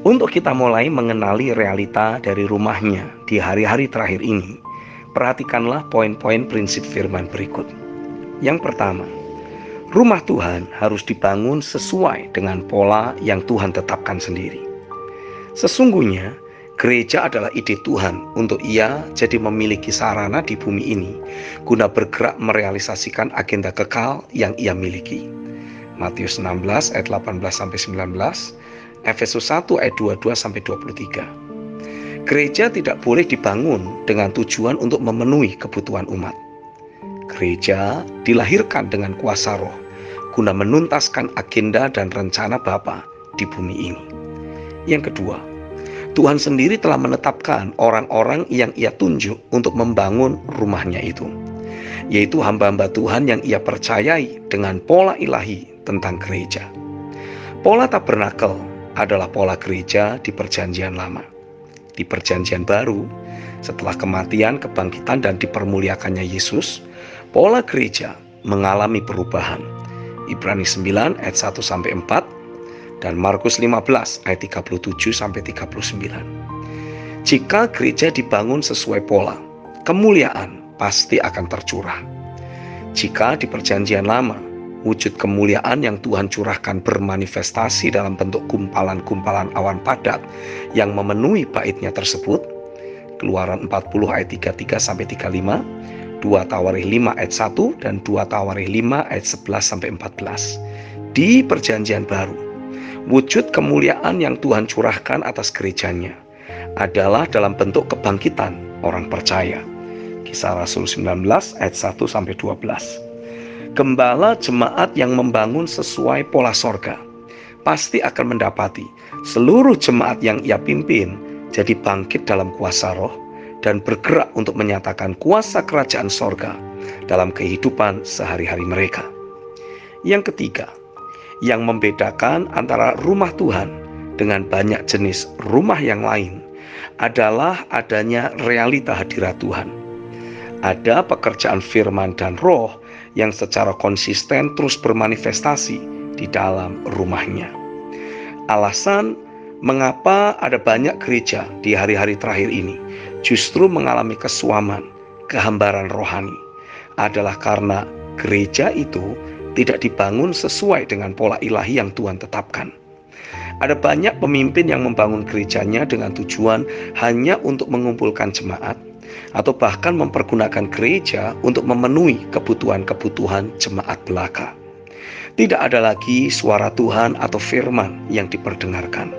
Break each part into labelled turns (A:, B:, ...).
A: Untuk kita mulai mengenali realita dari rumahnya di hari-hari terakhir ini, perhatikanlah poin-poin prinsip firman berikut. Yang pertama, rumah Tuhan harus dibangun sesuai dengan pola yang Tuhan tetapkan sendiri. Sesungguhnya, gereja adalah ide Tuhan untuk Ia jadi memiliki sarana di bumi ini guna bergerak merealisasikan agenda kekal yang Ia miliki. Matius 16 ayat 18-19, Efesus 1 ayat 22-23. Gereja tidak boleh dibangun dengan tujuan untuk memenuhi kebutuhan umat. Gereja dilahirkan dengan kuasa Roh guna menuntaskan agenda dan rencana Bapa di bumi ini. Yang kedua, Tuhan sendiri telah menetapkan orang-orang yang Ia tunjuk untuk membangun rumahnya itu, yaitu hamba-hamba Tuhan yang Ia percayai dengan pola ilahi tentang gereja. Pola tabernakel adalah pola gereja di Perjanjian Lama. Di Perjanjian Baru, setelah kematian, kebangkitan, dan dipermuliakannya Yesus, pola gereja mengalami perubahan. Ibrani 9 ayat 1-4 dan Markus 15 ayat 37-39. Jika gereja dibangun sesuai pola, kemuliaan pasti akan tercurah. Jika di Perjanjian Lama, wujud kemuliaan yang Tuhan curahkan bermanifestasi dalam bentuk gumpalan-gumpalan awan padat yang memenuhi baitnya tersebut, Keluaran 40 ayat 33-35, 2 Tawarikh 5 ayat 1 dan 2 Tawarikh 5 ayat 11-14. Di Perjanjian Baru, wujud kemuliaan yang Tuhan curahkan atas gerejanya adalah dalam bentuk kebangkitan orang percaya. Kisah Rasul 19 ayat 1-12. Gembala jemaat yang membangun sesuai pola sorga pasti akan mendapati seluruh jemaat yang ia pimpin jadi bangkit dalam kuasa Roh dan bergerak untuk menyatakan kuasa kerajaan sorga dalam kehidupan sehari-hari mereka. Yang ketiga, yang membedakan antara rumah Tuhan dengan banyak jenis rumah yang lain adalah adanya realita hadirat Tuhan. Ada pekerjaan firman dan roh yang secara konsisten terus bermanifestasi di dalam rumahnya. Alasan mengapa ada banyak gereja di hari-hari terakhir ini justru mengalami kesuaman, kehambaran rohani, adalah karena gereja itu tidak dibangun sesuai dengan pola ilahi yang Tuhan tetapkan. Ada banyak pemimpin yang membangun gerejanya dengan tujuan hanya untuk mengumpulkan jemaat, atau bahkan mempergunakan gereja untuk memenuhi kebutuhan-kebutuhan jemaat belaka. Tidak ada lagi suara Tuhan atau firman yang diperdengarkan.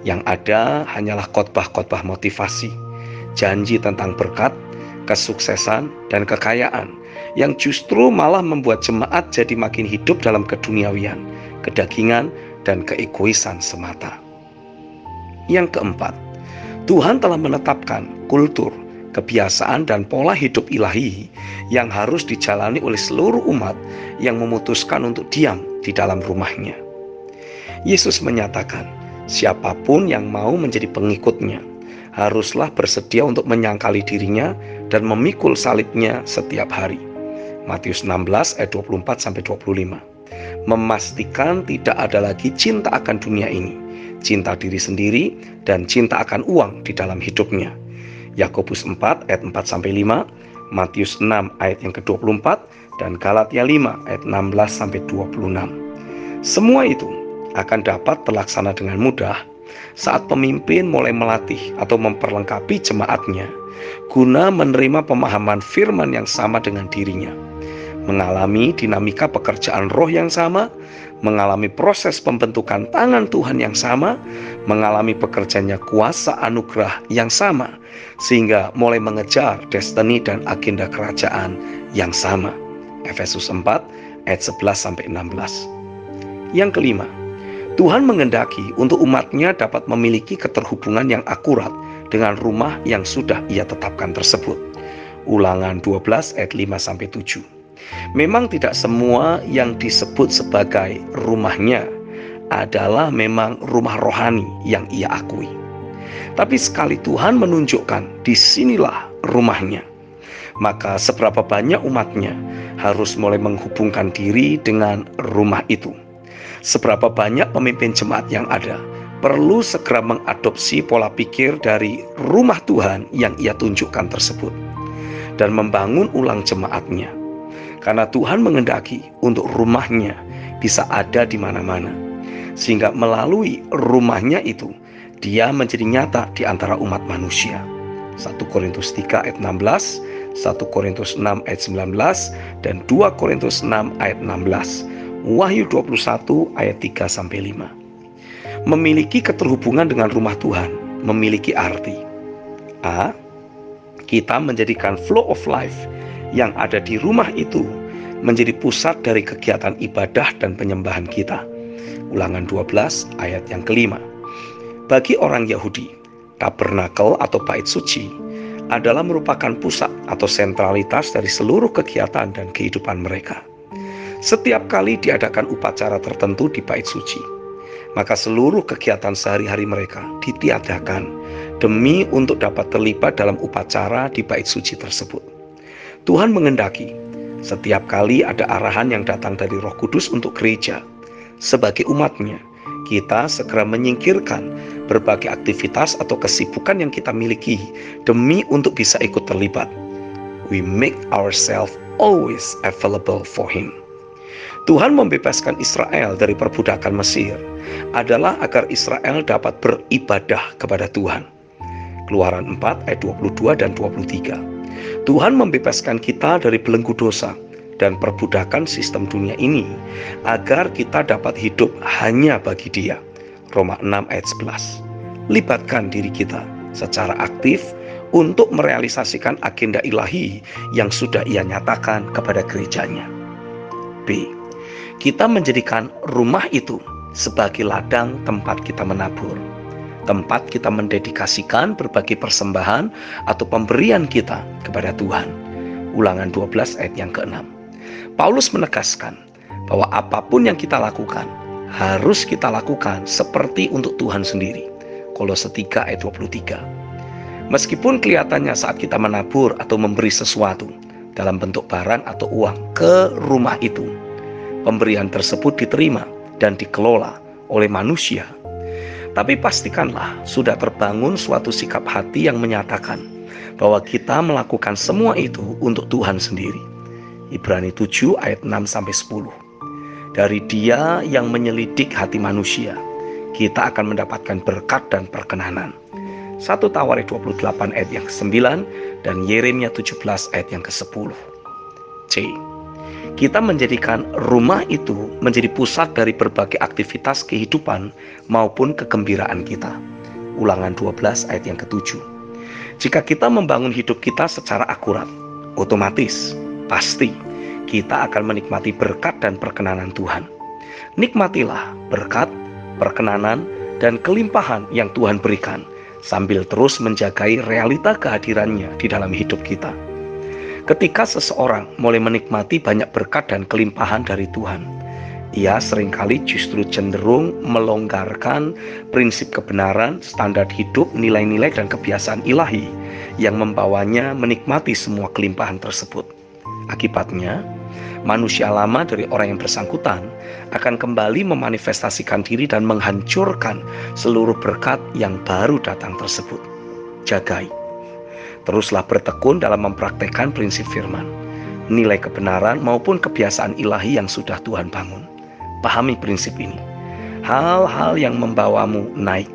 A: Yang ada hanyalah khotbah-khotbah motivasi, janji tentang berkat, kesuksesan, dan kekayaan yang justru malah membuat jemaat jadi makin hidup dalam keduniawian, kedagingan, dan keegoisan semata. Yang keempat, Tuhan telah menetapkan kultur, kebiasaan, dan pola hidup ilahi yang harus dijalani oleh seluruh umat yang memutuskan untuk diam di dalam rumahnya. Yesus menyatakan, siapapun yang mau menjadi pengikutnya haruslah bersedia untuk menyangkali dirinya dan memikul salibnya setiap hari. Matius 16 ayat 24-25. Memastikan tidak ada lagi cinta akan dunia ini, cinta diri sendiri, dan cinta akan uang di dalam hidupnya. Yakobus 4 ayat 4-5, Matius 6 ayat yang ke-24, dan Galatia 5 ayat 16-26. Semua itu akan dapat terlaksana dengan mudah saat pemimpin mulai melatih atau memperlengkapi jemaatnya guna menerima pemahaman firman yang sama dengan dirinya, mengalami dinamika pekerjaan roh yang sama, mengalami proses pembentukan tangan Tuhan yang sama, mengalami pekerjaannya kuasa anugerah yang sama, sehingga mulai mengejar destiny dan agenda kerajaan yang sama. Efesus 4 ayat 11-16. Yang kelima, Tuhan mengendaki untuk umatnya dapat memiliki keterhubungan yang akurat dengan rumah yang sudah Ia tetapkan tersebut. Ulangan 12 ayat 5-7. Memang tidak semua yang disebut sebagai rumahnya adalah memang rumah rohani yang Ia akui. Tapi sekali Tuhan menunjukkan disinilah rumahnya, maka seberapa banyak umatnya harus mulai menghubungkan diri dengan rumah itu. Seberapa banyak pemimpin jemaat yang ada perlu segera mengadopsi pola pikir dari rumah Tuhan yang ia tunjukkan tersebut dan membangun ulang jemaatnya. Karena Tuhan menghendaki untuk rumahnya bisa ada di mana-mana, sehingga melalui rumahnya itu dia menjadi nyata di antara umat manusia. 1 Korintus 3 ayat 16, 1 Korintus 6 ayat 19, dan 2 Korintus 6 ayat 16, Wahyu 21 ayat 3-5. Memiliki keterhubungan dengan rumah Tuhan memiliki arti A. Kita menjadikan flow of life yang ada di rumah itu menjadi pusat dari kegiatan ibadah dan penyembahan kita. Ulangan 12 ayat yang kelima. Bagi orang Yahudi, tabernakel atau bait suci adalah merupakan pusat atau sentralitas dari seluruh kegiatan dan kehidupan mereka. Setiap kali diadakan upacara tertentu di bait suci, maka seluruh kegiatan sehari-hari mereka ditiadakan demi untuk dapat terlibat dalam upacara di bait suci tersebut. Tuhan menghendaki setiap kali ada arahan yang datang dari Roh Kudus untuk gereja, sebagai umatnya, kita segera menyingkirkan berbagai aktivitas atau kesibukan yang kita miliki demi untuk bisa ikut terlibat. We make ourselves always available for Him. Tuhan membebaskan Israel dari perbudakan Mesir adalah agar Israel dapat beribadah kepada Tuhan. Keluaran 4 ayat 22 dan 23. Tuhan membebaskan kita dari belenggu dosa dan perbudakan sistem dunia ini agar kita dapat hidup hanya bagi Dia. Roma 6 ayat 11. Libatkan diri kita secara aktif untuk merealisasikan agenda ilahi yang sudah Ia nyatakan kepada gerejanya. B. Kita menjadikan rumah itu sebagai ladang tempat kita menabur, tempat kita mendedikasikan berbagai persembahan atau pemberian kita kepada Tuhan. Ulangan 12 ayat yang ke-6. Paulus menegaskan bahwa apapun yang kita lakukan harus kita lakukan seperti untuk Tuhan sendiri. Kolose 3 ayat 23. Meskipun kelihatannya saat kita menabur atau memberi sesuatu dalam bentuk barang atau uang ke rumah itu, pemberian tersebut diterima dan dikelola oleh manusia, tapi pastikanlah sudah terbangun suatu sikap hati yang menyatakan bahwa kita melakukan semua itu untuk Tuhan sendiri. Ibrani 7 ayat 6-10. Dari Dia yang menyelidik hati manusia, kita akan mendapatkan berkat dan perkenanan. 1 Tawarik 28 ayat yang ke-9 dan Yeremia 17 ayat yang ke-10. C. Kita menjadikan rumah itu menjadi pusat dari berbagai aktivitas kehidupan maupun kegembiraan kita. Ulangan 12 ayat yang ke-7. Jika kita membangun hidup kita secara akurat, otomatis, pasti, kita akan menikmati berkat dan perkenanan Tuhan. Nikmatilah berkat, perkenanan, dan kelimpahan yang Tuhan berikan, sambil terus menjagai realita kehadirannya di dalam hidup kita. Ketika seseorang mulai menikmati banyak berkat dan kelimpahan dari Tuhan, ia seringkali justru cenderung melonggarkan prinsip kebenaran, standar hidup, nilai-nilai dan kebiasaan ilahi yang membawanya menikmati semua kelimpahan tersebut. Akibatnya, manusia lama dari orang yang bersangkutan akan kembali memanifestasikan diri dan menghancurkan seluruh berkat yang baru datang tersebut. Jagai. Teruslah bertekun dalam mempraktekkan prinsip firman, nilai kebenaran maupun kebiasaan ilahi yang sudah Tuhan bangun. Pahami prinsip ini. Hal-hal yang membawamu naik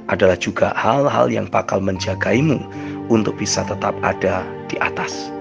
A: adalah juga hal-hal yang bakal menjagaimu untuk bisa tetap ada di atas.